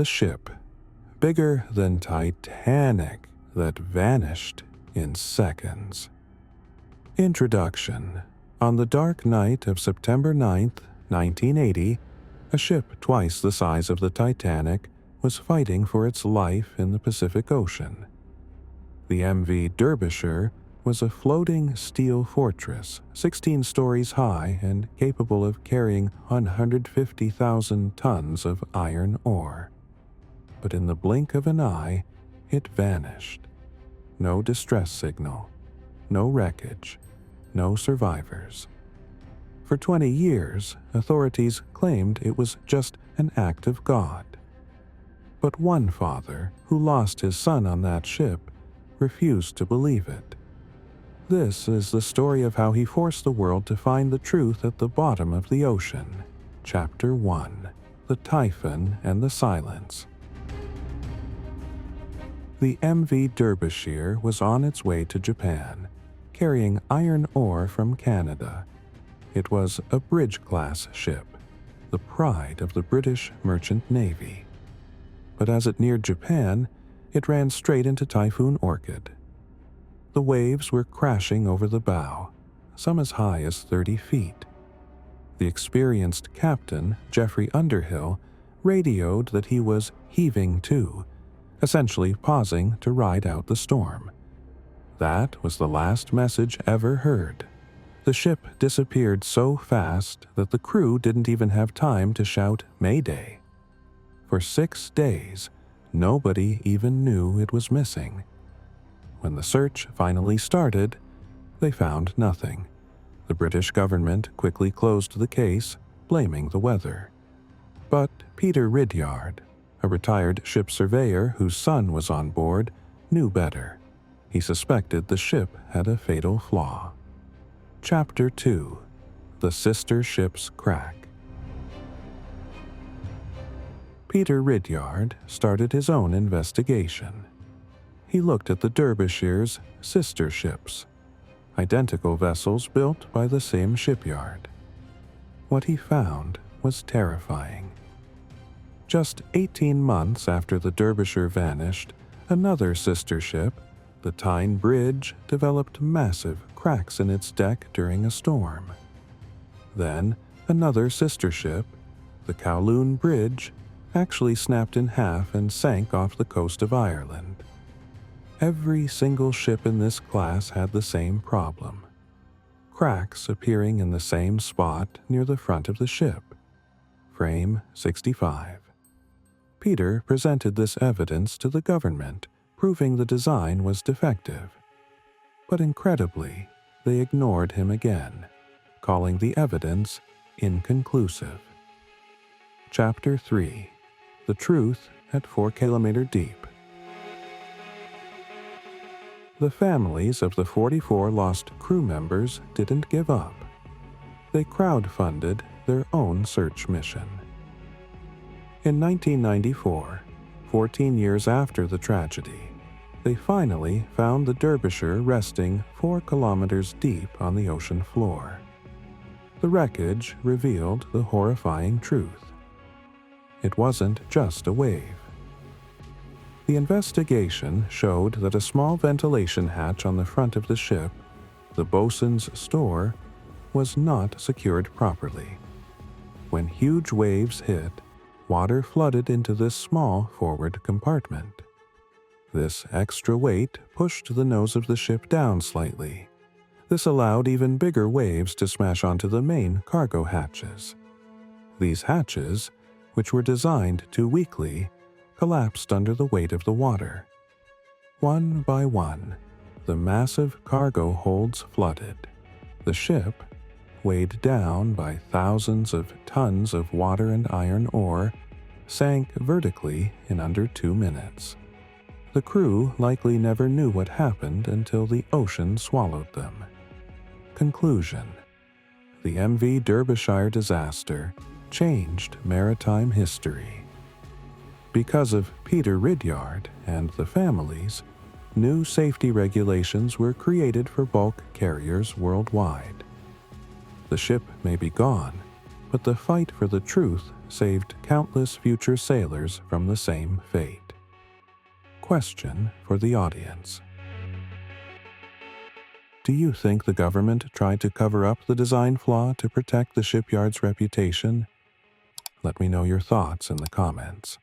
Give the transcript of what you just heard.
The ship, bigger than Titanic, that vanished in seconds. Introduction. On the dark night of September 9th, 1980, a ship twice the size of the Titanic was fighting for its life in the Pacific Ocean. The MV Derbyshire was a floating steel fortress 16 stories high and capable of carrying 150,000 tons of iron ore. But in the blink of an eye, it vanished. No distress signal, no wreckage, no survivors. For 20 years, authorities claimed it was just an act of God. But one father, who lost his son on that ship, refused to believe it. This is the story of how he forced the world to find the truth at the bottom of the ocean. Chapter 1. The Typhoon and the Silence. The MV Derbyshire was on its way to Japan, carrying iron ore from Canada. It was a bridge-class ship, the pride of the British Merchant Navy. But as it neared Japan, it ran straight into Typhoon Orchid. The waves were crashing over the bow, some as high as 30 feet. The experienced Captain Geoffrey Underhill radioed that he was heaving to, essentially pausing to ride out the storm. That was the last message ever heard. The ship disappeared so fast that the crew didn't even have time to shout Mayday. For 6 days, nobody even knew it was missing. When the search finally started, they found nothing. The British government quickly closed the case, blaming the weather. But Peter Ridyard, a retired ship surveyor whose son was on board, knew better. He suspected the ship had a fatal flaw. Chapter 2. The Sister Ship's Crack. Peter Ridyard started his own investigation. He looked at the Derbyshire's sister ships, identical vessels built by the same shipyard. What he found was terrifying. Just 18 months after the Derbyshire vanished, another sister ship, the Tyne Bridge, developed massive cracks in its deck during a storm. Then, another sister ship, the Kowloon Bridge, actually snapped in half and sank off the coast of Ireland. Every single ship in this class had the same problem. Cracks appearing in the same spot near the front of the ship. Frame 65. Peter presented this evidence to the government, proving the design was defective. But incredibly, they ignored him again, calling the evidence inconclusive. Chapter 3. The Truth at 4 Kilometer Deep. The families of the 44 lost crew members didn't give up. They crowdfunded their own search mission. In 1994, 14 years after the tragedy, they finally found the Derbyshire resting 4 kilometers deep on the ocean floor. The wreckage revealed the horrifying truth. It wasn't just a wave. The investigation showed that a small ventilation hatch on the front of the ship, the bosun's store, was not secured properly. When huge waves hit, water flooded into this small forward compartment. This extra weight pushed the nose of the ship down slightly. This allowed even bigger waves to smash onto the main cargo hatches. These hatches, which were designed too weakly, collapsed under the weight of the water. One by one, the massive cargo holds flooded. The ship, weighed down by thousands of tons of water and iron ore, sank vertically in under 2 minutes. The crew likely never knew what happened until the ocean swallowed them. Conclusion. The MV Derbyshire disaster changed maritime history. Because of Peter Ridyard and the families, new safety regulations were created for bulk carriers worldwide. The ship may be gone, but the fight for the truth saved countless future sailors from the same fate. Question for the audience. Do you think the government tried to cover up the design flaw to protect the shipyard's reputation? Let me know your thoughts in the comments.